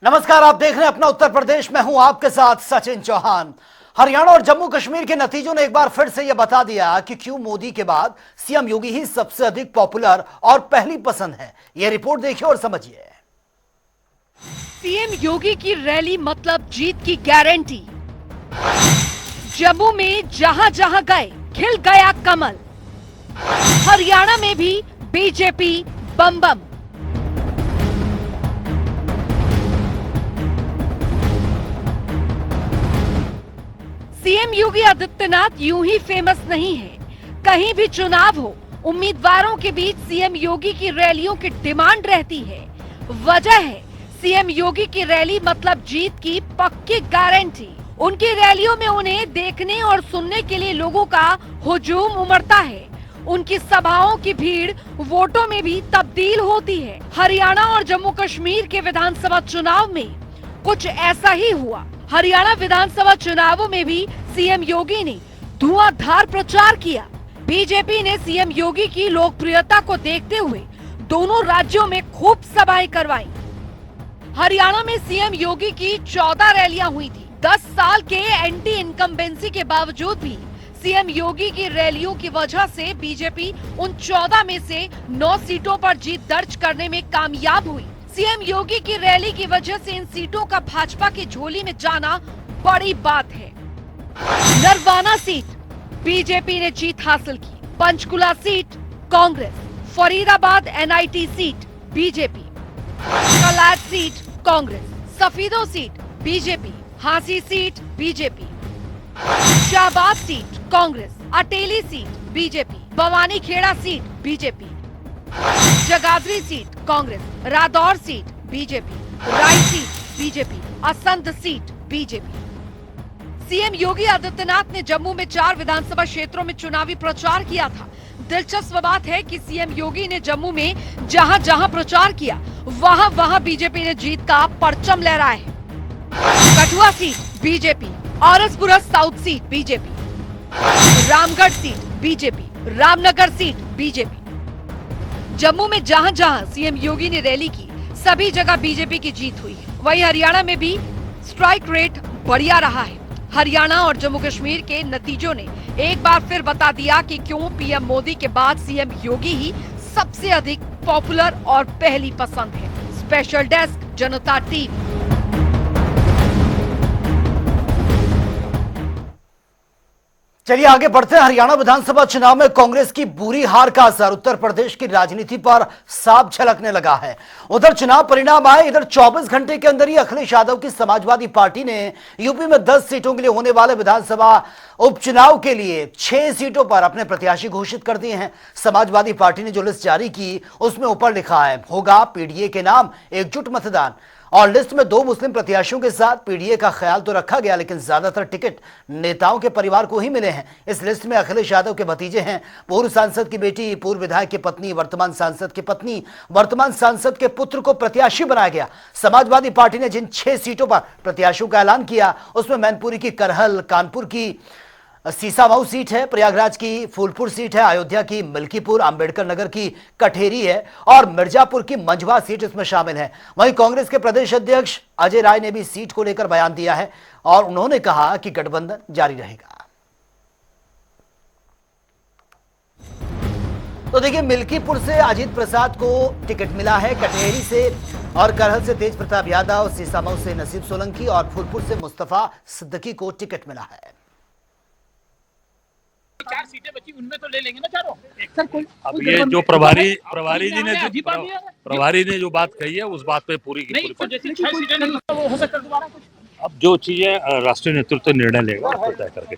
नमस्कार, आप देख रहे हैं अपना उत्तर प्रदेश। मैं हूं आपके साथ सचिन चौहान। हरियाणा और जम्मू कश्मीर के नतीजों ने एक बार फिर से यह बता दिया कि क्यों मोदी के बाद सीएम योगी ही सबसे अधिक पॉपुलर और पहली पसंद है। यह रिपोर्ट देखिए और समझिए। सीएम योगी की रैली मतलब जीत की गारंटी। जम्मू में जहां जहां गए खिल गया कमल। हरियाणा में भी बीजेपी बम बम। सीएम योगी आदित्यनाथ यूं ही फेमस नहीं है। कहीं भी चुनाव हो, उम्मीदवारों के बीच सीएम योगी की रैलियों की डिमांड रहती है। वजह है सीएम योगी की रैली मतलब जीत की पक्की गारंटी। उनकी रैलियों में उन्हें देखने और सुनने के लिए लोगों का हुजूम उमड़ता है। उनकी सभाओं की भीड़ वोटों में भी तब्दील होती है। हरियाणा और जम्मू कश्मीर के विधानसभा चुनाव में कुछ ऐसा ही हुआ। हरियाणा विधानसभा चुनावों में भी सीएम योगी ने धुआंधार प्रचार किया। बीजेपी ने सीएम योगी की लोकप्रियता को देखते हुए दोनों राज्यों में खूब सभाएं करवाई। हरियाणा में सीएम योगी की 14 रैलियां हुई थी। 10 साल के एंटी इनकम्बेंसी के बावजूद भी सीएम योगी की रैलियों की वजह से बीजेपी उन 14 में से 9 सीटों पर जीत दर्ज करने में कामयाब हुई। सीएम योगी की रैली की वजह से इन सीटों का भाजपा की झोली में जाना बड़ी बात है। नरवाना सीट बीजेपी ने जीत हासिल की। Panchkula seat Congress, Faridabad NIT seat BJP, Kalat seat Congress, Safidon seat BJP, Hansi seat BJP, Shahabad seat Congress, Ateli seat BJP, Bhawani Khera seat BJP, Jagadhri seat Congress, Radaur seat BJP, Rai seat BJP, Assandh seat BJP. CM Yogi Adityanath ने जम्मू में 4 विधानसभा क्षेत्रों में चुनावी प्रचार किया था। दिलचस्प बात है कि सीएम योगी ने जम्मू में जहां जहां प्रचार किया वहां वहां बीजेपी ने जीत का परचम लहराया है। Kathua seat BJP, RS Pura south seat BJP, Ramgarh seat BJP, Ramnagar seat BJP. Jammu में जहां जहां सीएम योगी ने रैली की सभी जगह बीजेपी की जीत हुई है। वहीं हरियाणा में भी स्ट्राइक रेट बढ़िया रहा है। हरियाणा और जम्मू कश्मीर के नतीजों ने एक बार फिर बता दिया कि क्यों पीएम मोदी के बाद सीएम योगी ही सबसे अधिक पॉपुलर और पहली पसंद है। स्पेशल डेस्क, जनता टीवी। चलिए आगे बढ़ते हैं। हरियाणा विधानसभा चुनाव में कांग्रेस की बुरी हार का असर उत्तर प्रदेश की राजनीति पर साफ झलकने लगा है। उधर चुनाव परिणाम आए, इधर 24 घंटे के अंदर ही अखिलेश यादव की समाजवादी पार्टी ने यूपी में 10 सीटों के लिए होने वाले विधानसभा उपचुनाव के लिए 6 सीटों पर अपने प्रत्याशी घोषित कर दिए हैं। समाजवादी पार्टी ने जो लिस्ट जारी की उसमें ऊपर लिखा है, होगा पीडीए के नाम एकजुट मतदान। और लिस्ट में 2 मुस्लिम प्रत्याशियों के साथ पीडीए का ख्याल तो रखा गया, लेकिन ज्यादातर टिकट नेताओं के परिवार को ही मिले हैं। इस लिस्ट में अखिलेश यादव के भतीजे हैं, पूर्व सांसद की बेटी, पूर्व विधायक की पत्नी, वर्तमान सांसद की पत्नी, वर्तमान सांसद के पुत्र को प्रत्याशी बनाया गया। समाजवादी पार्टी ने जिन 6 सीटों पर प्रत्याशियों का ऐलान किया उसमें मैनपुरी की करहल, कानपुर की सीसामऊ सीट है, प्रयागराज की फूलपुर सीट है, अयोध्या की मिल्कीपुर, अंबेडकर नगर की कठेरी है और मिर्जापुर की मंझवा सीट इसमें शामिल है। वहीं कांग्रेस के प्रदेश अध्यक्ष अजय राय ने भी सीट को लेकर बयान दिया है और उन्होंने कहा कि गठबंधन जारी रहेगा। तो देखिए, मिल्कीपुर से अजीत प्रसाद को टिकट मिला है, कटहेरी से और करहल से तेज प्रताप यादव, सीसामऊ से नसीब सोलंकी और फूलपुर से मुस्तफा सिद्दीकी को टिकट मिला है। 4 सीटें बची, उनमें तो ले लेंगे ना चारों। सर कोई अब ये जो प्रभारी ने जो बात कही है उस बात पे पूरी की पूरी जैसे 6 सीटें नहीं वो हो सकता है दोबारा कुछ। अब जो चीजें राष्ट्रीय नेतृत्व निर्णय लेगा उसको तय करके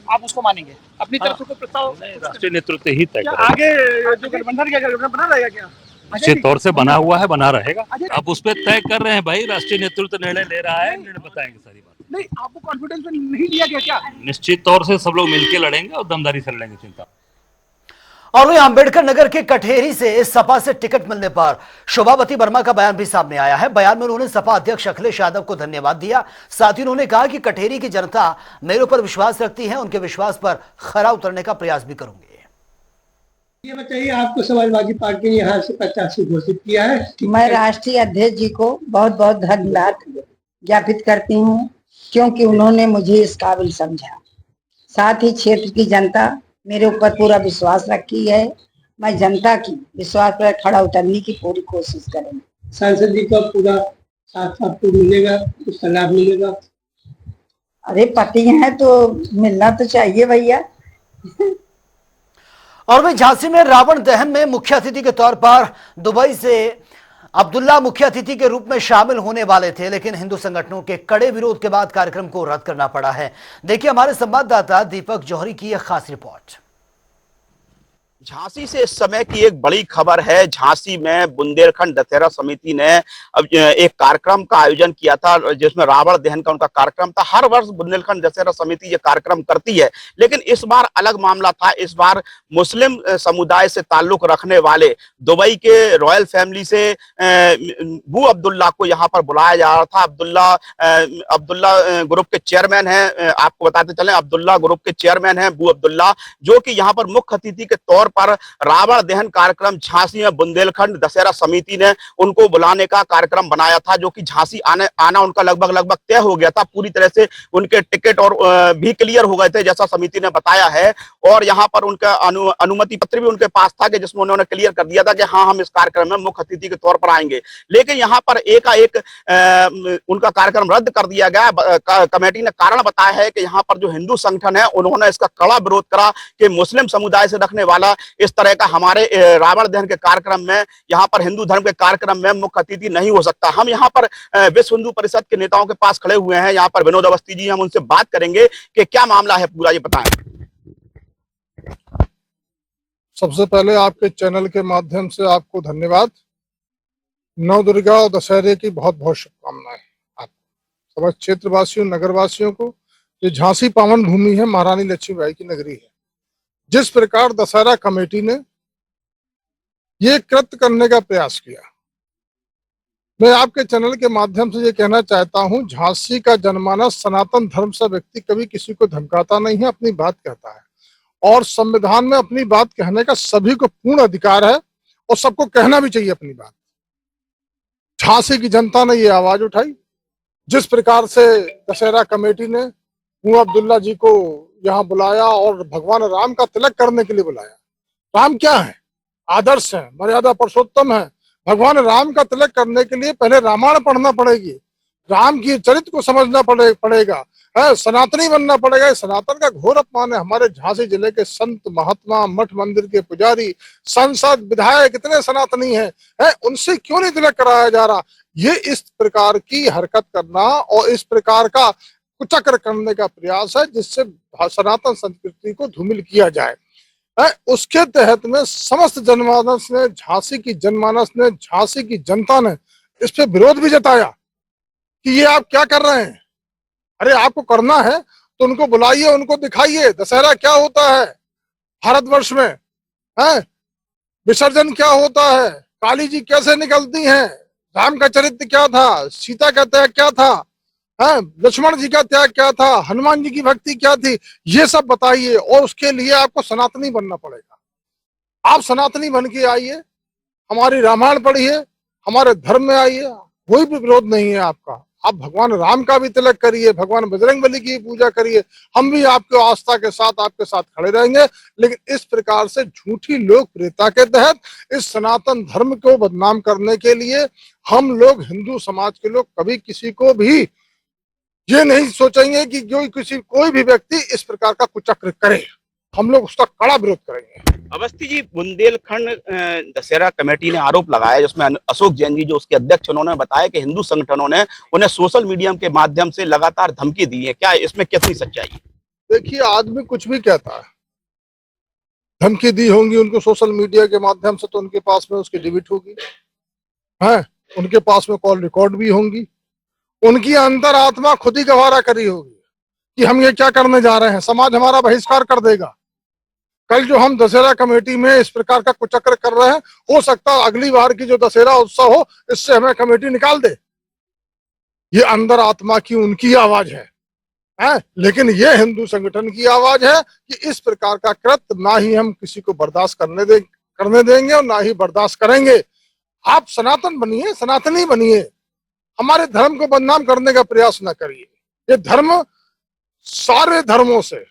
आप उसको मानेंगे अपनी तरफ से कोई प्रस्ताव? राष्ट्रीय नेतृत्व ही तय करेगा। आगे जो गठबंधन क्या बना रहेगा क्या? निश्चित तौर से बना हुआ है, बना रहेगा। अब उस पर तय कर रहे हैं भाई, राष्ट्रीय नेतृत्व निर्णय ले रहा है, निर्णय बताएंगे सारी बात। नहीं, आपको कॉन्फिडेंस नहीं दिया गया क्या? निश्चित तौर से सब लोग मिलकर लड़ेंगे और दमदारी से लड़ेंगे, चिंता। और वहीं अंबेडकर नगर के कठेरी से सपा से टिकट मिलने पर शोभावती वर्मा का बयान भी सामने आया है। बयान में उन्होंने सपा अध्यक्ष अखिलेश यादव को धन्यवाद दिया। साथ ही उन्होंने कहा कि कठेरी की जनता मेरे ऊपर विश्वास रखती है, उनके विश्वास पर खरा उतरने का प्रयास भी करूंगी। ये बताइए, आपको समाजवादी पार्टी ने यहाँ से प्रत्याशी घोषित किया है। मैं राष्ट्रीय अध्यक्ष जी को बहुत बहुत धन्यवाद ज्ञापित करती हूँ, क्योंकि उन्होंने मुझे इस काबिल समझा। साथ ही क्षेत्र की जनता मेरे ऊपर पूरा विश्वास रखी है। मैं जनता की विश्वास पर खड़ा उतरने की पूरी कोशिश करूंगी। सांसद जी का पूरा साथ आपको मिलेगा, उसका लाभ मिलेगा। अरे पति हैं तो मिलना तो चाहिए भैया। और वहीं झांसी में रावण दहन में मुख्य अतिथि के तौर पर दुबई से अब्दुल्ला मुख्य अतिथि के रूप में शामिल होने वाले थे, लेकिन हिंदू संगठनों के कड़े विरोध के बाद कार्यक्रम को रद्द करना पड़ा है। देखिए हमारे संवाददाता दीपक जौहरी की यह खास रिपोर्ट। झांसी से इस समय की एक बड़ी खबर है। झांसी में बुंदेलखंड दशहरा समिति ने अब एक कार्यक्रम का आयोजन किया था, जिसमें रावण दहन का उनका कार्यक्रम था। हर वर्ष बुंदेलखंड दशहरा समिति ये कार्यक्रम करती है, लेकिन इस बार अलग मामला था। इस बार मुस्लिम समुदाय से ताल्लुक रखने वाले दुबई के रॉयल फैमिली से बू अब्दुल्ला को यहाँ पर बुलाया जा रहा था। अब्दुल्ला ग्रुप के चेयरमैन हैं, आपको बताते चलें, अब्दुल्ला ग्रुप के चेयरमैन हैं बू अब्दुल्ला, जो कि यहाँ पर मुख्य अतिथि के तौर पर रावण दहन कार्यक्रम झांसी में बुंदेलखंड दशहरा समिति ने उनको बुलाने का कार्यक्रम बनाया था, जो कि झांसी आना उनका लगभग तय हो गया था। पूरी तरह से उनके टिकट और भी क्लियर हो गए थे, जैसा समिति ने बताया है। और यहाँ पर उनका अनुमति पत्र भी उनके पास था, कि जिसमें उन्होंने क्लियर कर दिया था कि हाँ, हम इस कार्यक्रम में मुख्य अतिथि के तौर पर आएंगे। लेकिन यहाँ पर एकाएक उनका कार्यक्रम रद्द कर दिया गया। कमेटी ने कारण बताया है कि यहाँ पर जो हिंदू संगठन है, उन्होंने इसका कड़ा विरोध करा कि मुस्लिम समुदाय से रखने वाला इस तरह का हमारे रावण दहन के कार्यक्रम में, यहाँ पर हिंदू धर्म के कार्यक्रम में मुख्य अतिथि नहीं हो सकता। हम यहाँ पर विश्व हिंदू परिषद के नेताओं के पास खड़े हुए हैं। यहाँ पर विनोद अवस्थी जी, हम उनसे बात करेंगे कि क्या मामला है पूरा, ये बताएं। सबसे पहले आपके चैनल के माध्यम से आपको धन्यवाद। नव दुर्गा और दशहरे की बहुत बहुत शुभकामनाएं आप समस्त क्षेत्रवासियों, नगरवासियों को। ये झांसी पावन भूमि है, महारानी लक्ष्मीबाई की नगरी है। जिस प्रकार दशहरा कमेटी ने ये कृत्य करने का प्रयास किया, मैं आपके चैनल के माध्यम से ये कहना चाहता हूं, झांसी का जनमानस सनातन धर्म से व्यक्ति कभी किसी को धमकाता नहीं है, अपनी बात कहता है। और संविधान में अपनी बात कहने का सभी को पूर्ण अधिकार है, और सबको कहना भी चाहिए अपनी बात। झांसी की जनता ने ये आवाज उठाई। जिस प्रकार से दशहरा कमेटी ने बू अब्दुल्ला जी को यहाँ बुलाया और भगवान राम का तिलक करने के लिए बुलाया। राम क्या है? आदर्श है, मर्यादा पुरुषोत्तम है। भगवान राम का तिलक करने के लिए पहले रामायण पढ़ना पड़ेगी, राम की चरित्र को समझना पड़ेगा, सनातनी बनना पड़ेगा। सनातन का घोर अपमान है। हमारे झांसी जिले के संत, महात्मा, मठ मंदिर के पुजारी, सांसद, विधायक इतने सनातनी हैं, उनसे क्यों नहीं तिलक कराया जा रहा? ये इस प्रकार की हरकत करना और इस प्रकार का कुचक्र करने का प्रयास है, जिससे सनातन संस्कृति को धूमिल किया जाए। उसके तहत में समस्त जनमानस ने, झांसी की जनमानस ने, झांसी की जनता ने इस पे विरोध भी जताया कि ये आप क्या कर रहे हैं। अरे आपको करना है तो उनको बुलाइए, उनको दिखाइए दशहरा क्या होता है भारतवर्ष में, विसर्जन क्या होता है, काली जी कैसे निकलती हैं, राम का चरित्र क्या था, सीता का त्याग क्या था, लक्ष्मण जी का त्याग क्या था, हनुमान जी की भक्ति क्या थी, ये सब बताइए। और उसके लिए आपको सनातनी बनना पड़ेगा। आप सनातनी बन के आइए, हमारी रामायण पढ़िए, हमारे धर्म में आइए, कोई भी विरोध नहीं है आपका। आप भगवान राम का भी तिलक करिए, भगवान बजरंगबली की पूजा करिए, हम भी आपको आस्था के साथ आपके साथ खड़े रहेंगे। लेकिन इस प्रकार से झूठी लोकप्रियता के तहत इस सनातन धर्म को बदनाम करने के लिए हम लोग, हिंदू समाज के लोग, कभी किसी को भी ये नहीं सोचेंगे कि कोई भी व्यक्ति इस प्रकार का कुचक्र करे। हम लोग उसका कड़ा विरोध करेंगे। अवस्थी जी, बुंदेलखंड दशहरा कमेटी ने आरोप लगाया, जिसमें अशोक जैन जी जो उसके अध्यक्ष, उन्होंने बताया कि हिंदू संगठनों ने उन्हें सोशल मीडिया के माध्यम से लगातार धमकी दी है। क्या इसमें कितनी सच्चाई है? देखिए, आदमी कुछ भी कहता है। धमकी दी होंगी उनको सोशल मीडिया के माध्यम से, तो उनके पास में उसकी डिलीट होगी, उनके पास में कॉल रिकॉर्ड भी होंगी। उनकी अंतरात्मा खुद ही गवारा करी होगी कि हम ये क्या करने जा रहे हैं, समाज हमारा बहिष्कार कर देगा। कल जो हम दशहरा कमेटी में इस प्रकार का कुचक्र कर रहे हैं, हो सकता है अगली बार की जो दशहरा उत्सव हो, इससे हमें कमेटी निकाल दे। ये अंदर आत्मा की उनकी आवाज है। है, लेकिन ये हिंदू संगठन की आवाज है कि इस प्रकार का कृत्य ना ही हम किसी को बर्दाश्त करने देंगे और ना ही बर्दाश्त करेंगे। आप सनातन बनिए, सनातनी बनिए, हमारे धर्म को बदनाम करने का प्रयास न करिए। ये धर्म सारे धर्मों से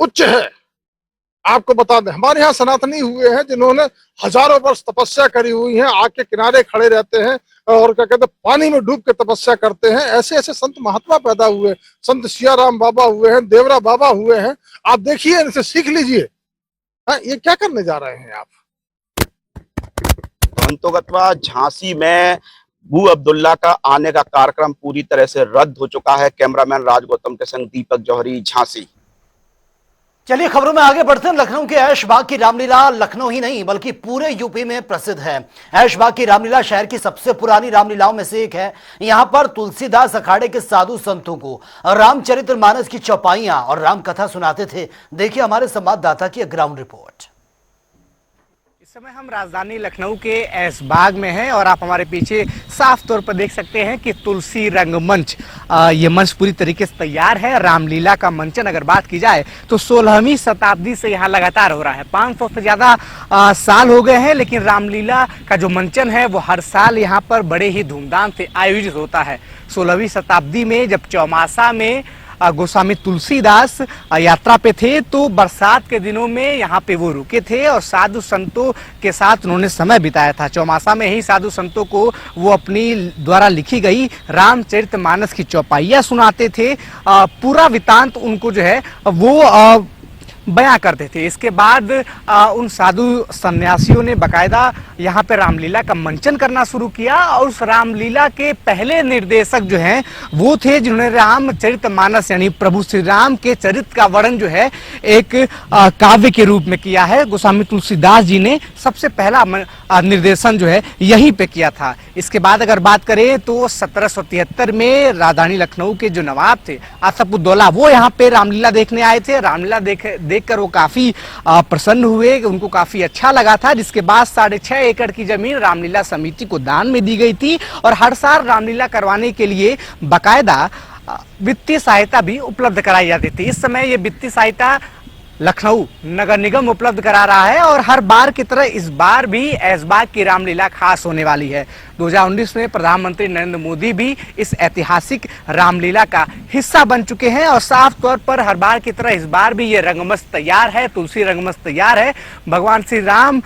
उच्च है। आपको बता दें, हमारे यहाँ सनातनी हुए हैं जिन्होंने हजारों वर्ष तपस्या करी हुई है, आग के किनारे खड़े रहते हैं और क्या कहते हैं पानी में डूब के तपस्या करते हैं। ऐसे ऐसे संत महात्मा पैदा हुए, संत सियाराम बाबा हुए हैं, देवरा बाबा हुए हैं। आप देखिए, इनसे सीख लीजिए। ये क्या करने जा रहे हैं आप? अंतोगतवा झांसी में बू अब्दुल्ला का आने का कार्यक्रम पूरी तरह से रद्द हो चुका है। कैमरामैन राज गौतम के संग दीपक जौहरी, झांसी। चलिए खबरों में आगे बढ़ते हैं। लखनऊ के ऐशबाग की रामलीला लखनऊ ही नहीं बल्कि पूरे यूपी में प्रसिद्ध है। ऐशबाग की रामलीला शहर की सबसे पुरानी रामलीलाओं में से एक है। यहां पर तुलसीदास अखाड़े के साधु संतों को रामचरितमानस की चौपाइयां और राम कथा सुनाते थे। देखिए हमारे संवाददाता की ग्राउंड रिपोर्ट। इस समय हम राजधानी लखनऊ के ऐशबाग में हैं और आप हमारे पीछे साफ तौर पर देख सकते हैं कि तुलसी रंगमंच, ये मंच पूरी तरीके से तैयार है। रामलीला का मंचन अगर बात की जाए तो 16वीं शताब्दी से यहाँ लगातार हो रहा है। 500 से ज्यादा साल हो गए हैं, लेकिन रामलीला का जो मंचन है वो हर साल यहाँ पर बड़े ही धूमधाम से आयोजित होता है। 16वीं शताब्दी में जब चौमासा में गोस्वामी तुलसीदास यात्रा पे थे तो बरसात के दिनों में यहाँ पे वो रुके थे और साधु संतों के साथ उन्होंने समय बिताया था। चौमासा में ही साधु संतों को वो अपनी द्वारा लिखी गई रामचरितमानस की चौपाइयाँ सुनाते थे। पूरा वृत्तांत उनको जो है वो बयां करते थे। इसके बाद उन साधु सन्यासियों ने बकायदा यहाँ पे रामलीला का मंचन करना शुरू किया और उस रामलीला के पहले निर्देशक जो हैं वो थे जिन्होंने रामचरितमानस यानी प्रभु श्री राम के चरित्र का वर्णन जो है एक काव्य के रूप में किया है। गोस्वामी तुलसीदास जी ने सबसे पहला निर्देशन जो है यहीं पे किया था। इसके बाद अगर बात करें तो 1773 में राजधानी लखनऊ के जो नवाब थे आसफउद्दौला वो यहाँ पे रामलीला देखने आए थे। रामलीला देखकर वो काफी प्रसन्न हुए, उनको काफी अच्छा लगा था। जिसके बाद 6.5 एकड़ की जमीन रामलीला समिति को दान में दी गई थी और हर साल रामलीला करवाने के लिए बकायदा वित्तीय सहायता भी उपलब्ध कराई जाती थी। इस समय ये वित्तीय सहायता लखनऊ नगर निगम उपलब्ध करा रहा है और हर बार की तरह इस बार भी ऐशबाग की रामलीला खास होने वाली है। 2019 में प्रधानमंत्री नरेंद्र मोदी भी इस ऐतिहासिक रामलीला का हिस्सा बन चुके हैं और साफ तौर पर हर बार की तरह इस बार भी ये रंगमंच तैयार है, तुलसी रंगमंच तैयार है। भगवान श्री राम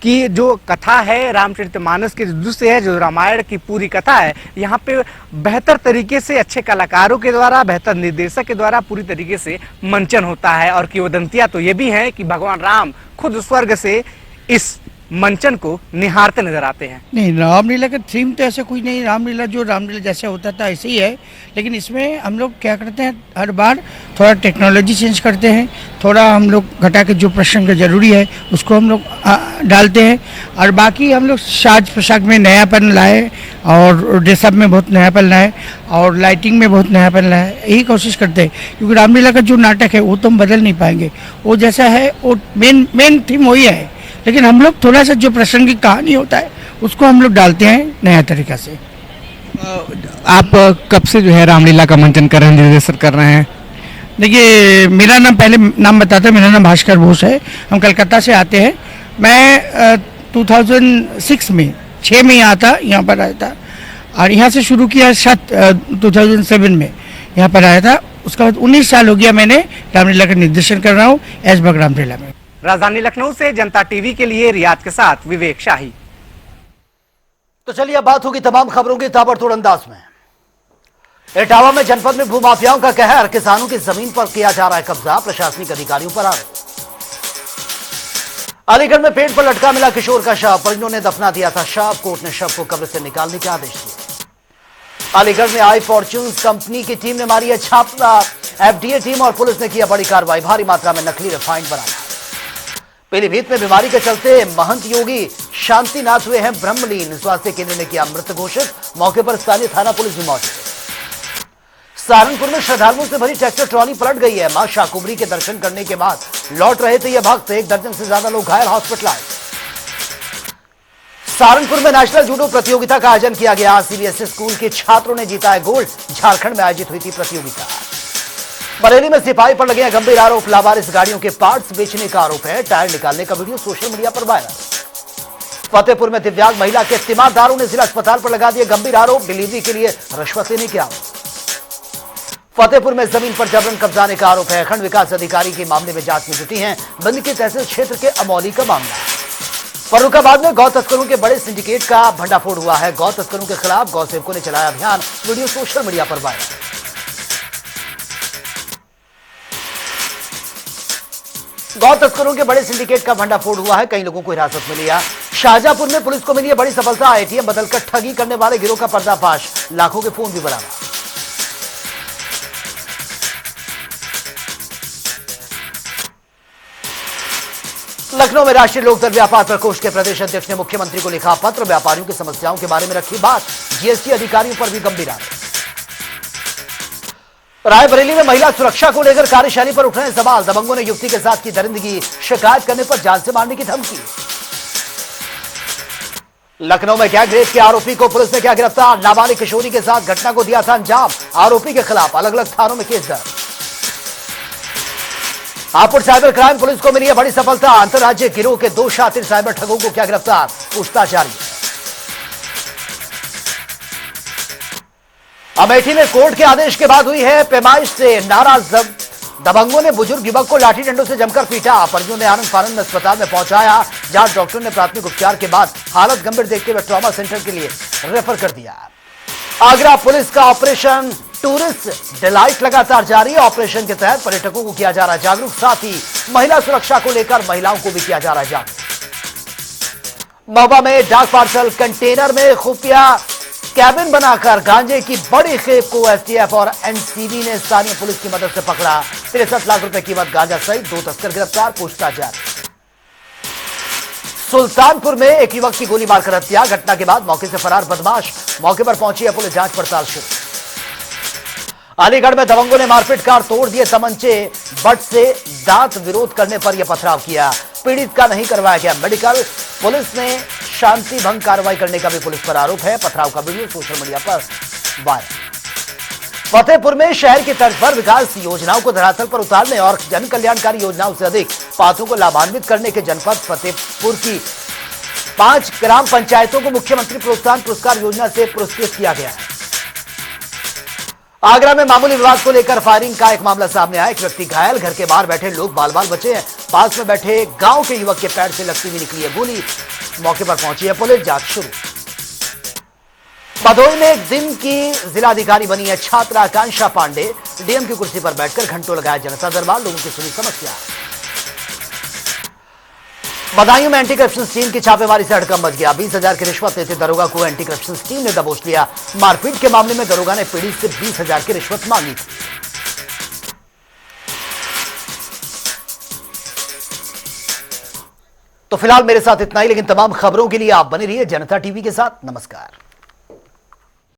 की जो कथा है, रामचरितमानस के दृश्य है, जो रामायण की पूरी कथा है, यहाँ पे बेहतर तरीके से अच्छे कलाकारों के द्वारा, बेहतर निर्देशक के द्वारा पूरी तरीके से मंचन होता है। और किंवदंतियां तो ये भी हैं कि भगवान राम खुद स्वर्ग से इस मंचन को निहारते नजर आते हैं। नहीं, रामलीला का थीम तो ऐसा कोई नहीं। रामलीला जो रामलीला जैसे होता था ऐसे ही है, लेकिन इसमें हम लोग क्या करते हैं, हर बार थोड़ा टेक्नोलॉजी चेंज करते हैं, थोड़ा हम लोग घटा के जो प्रसंग जरूरी है उसको हम लोग डालते हैं और बाकी हम लोग साज पोशाक में नयापन लाए और ड्रेसअप में बहुत नयापन लाए और लाइटिंग में बहुत नयापन लाए। यही कोशिश करते हैं क्योंकि रामलीला का जो नाटक है वो तो हम बदल नहीं पाएंगे, वो जैसा है वो मेन थीम वही है, लेकिन हम लोग थोड़ा सा जो प्रासंगिक कहानी होता है उसको हम लोग डालते हैं नया तरीका से। आप कब से जो है रामलीला का मंचन कर रहे हैं, निर्देशन कर रहे हैं? देखिए, मेरा नाम पहले नाम बताता, मेरा नाम भास्कर बोस है। हम कलकत्ता से आते हैं। मैं 2006 में 6 में यहाँ पर आया था और यहाँ से शुरू किया 2007 में यहाँ पर आया था। उसके बाद 19 साल हो गया मैंने रामलीला का निर्देशन कर रहा हूँ ऐशबाग रामलीला में। राजधानी लखनऊ से जनता टीवी के लिए रियाज के साथ विवेक शाही। तो चलिए अब बात होगी तमाम खबरों की ताबड़तोड़ अंदाज में। इटावा में जनपद में भूमाफियाओं का कहर, किसानों की जमीन पर किया जा रहा है कब्जा, प्रशासनिक अधिकारियों पर आरोप। अलीगढ़ में पेड़ पर लटका मिला किशोर का शव, परिजनों ने दफना दिया था शव, कोर्ट ने शव को कब्र से निकालने के आदेश दिए। अलीगढ़ में आई फॉर्च्यून्स कंपनी की टीम ने मारी है छापा, एफडीए टीम और पुलिस ने किया बड़ी कार्रवाई, भारी मात्रा में नकली रिफाइंड बरामद। पीलीभीत में बीमारी के चलते महंत योगी शांतिनाथ हुए हैं ब्रह्मलीन, स्वास्थ्य केंद्र ने किया मृत घोषित, मौके पर स्थानीय थाना पुलिस भी मौजूद। सहारनपुर में श्रद्धालुओं से भरी ट्रैक्टर ट्रॉली पलट गई है, मां शाकुंभरी के दर्शन करने के बाद लौट रहे थे ये भक्त, 1 दर्जन से ज्यादा लोग घायल, हॉस्पिटलाइज। सहारनपुर में नेशनल जूडो प्रतियोगिता का आयोजन किया गया, सीबीएसई स्कूल के छात्रों ने जीता है गोल्ड, झारखंड में आयोजित हुई थी प्रतियोगिता। बरेली में सिपाही पर लगे हैं गंभीर आरोप। लावारिस गाड़ियों के पार्ट्स बेचने का आरोप है। टायर निकालने का वीडियो सोशल मीडिया पर वायरल। फतेहपुर में दिव्यांग महिला के तीमारदारों ने जिला अस्पताल पर लगा दिए गंभीर आरोप। डिलीवरी के लिए रिश्वत लेने के आरोप। फतेहपुर में जमीन पर जबरन कब्जाने का आरोप है। खंड विकास अधिकारी के मामले में जांच में जुटी हैं बंद के तहसील क्षेत्र के अमौली का मामला। फर्रुखाबाद में गौ तस्करों के बड़े सिंडिकेट का भंडाफोड़ हुआ है। गौ तस्करों के खिलाफ गौ सेवकों ने चलाया अभियान। वीडियो सोशल मीडिया पर वायरल। गौ तस्करों के बड़े सिंडिकेट का भंडाफोड़ हुआ है। कई लोगों को हिरासत में लिया। शाहजहांपुर में पुलिस को मिली है बड़ी सफलता। एटीएम बदलकर ठगी करने वाले गिरोह का पर्दाफाश। लाखों के फोन भी बरामद। लखनऊ में राष्ट्रीय लोकदल व्यापार प्रकोष्ठ के प्रदेश अध्यक्ष ने मुख्यमंत्री को लिखा पत्र। व्यापारियों की समस्याओं के बारे में रखी बात। जीएसटी अधिकारियों पर भी गंभीर आरोप। रायबरेली में महिला सुरक्षा को लेकर कार्यशैली पर उठ रहे हैं सवाल। दबंगों ने युवती के साथ की दरिंदगी। शिकायत करने पर जान से मारने की धमकी। लखनऊ में गैंग रेप के आरोपी को पुलिस ने किया गिरफ्तार। नाबालिग किशोरी के साथ घटना को दिया था अंजाम। आरोपी के खिलाफ अलग अलग थानों में केस दर्ज। हापुड़ साइबर क्राइम पुलिस को मिली है बड़ी सफलता। अंतर्राज्यीय गिरोह के 2 शातिर साइबर ठगों को किया गिरफ्तार। पूछताछ जारी। अमेठी में कोर्ट के आदेश के बाद हुई है पैमाइश से नाराज दबंगों ने बुजुर्ग युवक को लाठी डंडों से जमकर पीटा। परिजनों ने आनंद फानंद अस्पताल में पहुंचाया, जहां डॉक्टर ने प्राथमिक उपचार के बाद हालत गंभीर देखते हुए ट्रॉमा सेंटर के लिए रेफर कर दिया। आगरा पुलिस का ऑपरेशन टूरिस्ट डिलाइट लगातार जारी है। ऑपरेशन के तहत पर्यटकों को किया जा रहा जागरूक। साथ ही महिला सुरक्षा को लेकर महिलाओं को भी किया जा रहा जागरूक। महोबा में डाक पार्सल कंटेनर में खुफिया कैबिन बनाकर गांजे की बड़ी खेप को एसटीएफ और एनसीबी ने स्थानीय पुलिस की मदद से पकड़ा। 63 लाख रुपए कीमत गांजा सहित 2 तस्कर गिरफ्तार। पूछताछ जारी। सुल्तानपुर में एक युवक की गोली मारकर हत्या। घटना के बाद मौके से फरार बदमाश। मौके पर पहुंची है पुलिस। जांच पड़ताल शुरू। अलीगढ़ में दबंगों ने मारपीट कार तोड़ दिए तमंचे। बट से दांत विरोध करने पर यह पथराव किया। पीड़ित का नहीं करवाया गया मेडिकल। पुलिस ने शांति भंग कार्रवाई करने का भी पुलिस पर आरोप है। पथराव का वीडियो सोशल मीडिया पर वायरल। फतेहपुर में शहर की तर्ज पर विकास योजनाओं को धरातल पर उतारने और जन कल्याणकारी योजनाओं से अधिक पात्रों को लाभान्वित करने के जनपद फतेहपुर की 5 ग्राम पंचायतों को मुख्यमंत्री प्रोत्साहन पुरस्कार योजना से पुरस्कृत किया गया है। आगरा में मामूली विवाद को लेकर फायरिंग का एक मामला सामने आया। एक व्यक्ति घायल। घर के बाहर बैठे लोग बाल बाल बचे हैं। पास में बैठे गांव के युवक के पैर से लगती हुई निकली है गोली। मौके पर पहुंची है पुलिस। जांच शुरू। भदोही में एक दिन की जिलाधिकारी बनी है छात्रा आकांक्षा पांडे। डीएम की कुर्सी पर बैठकर घंटों लगाया जनता दरबार। लोगों की सुनी समस्या। बदायूं में एंटी करप्शन टीम की छापेमारी से हड़कंप मच गया। 20,000 की रिश्वत लेते दरोगा को एंटी करप्शन टीम ने दबोच लिया। मारपीट के मामले में दरोगा ने पीड़ित से 20,000 की रिश्वत मांगी थी। तो फिलहाल मेरे साथ इतना ही, लेकिन तमाम खबरों के लिए आप बने रहिए जनता टीवी के साथ। नमस्कार।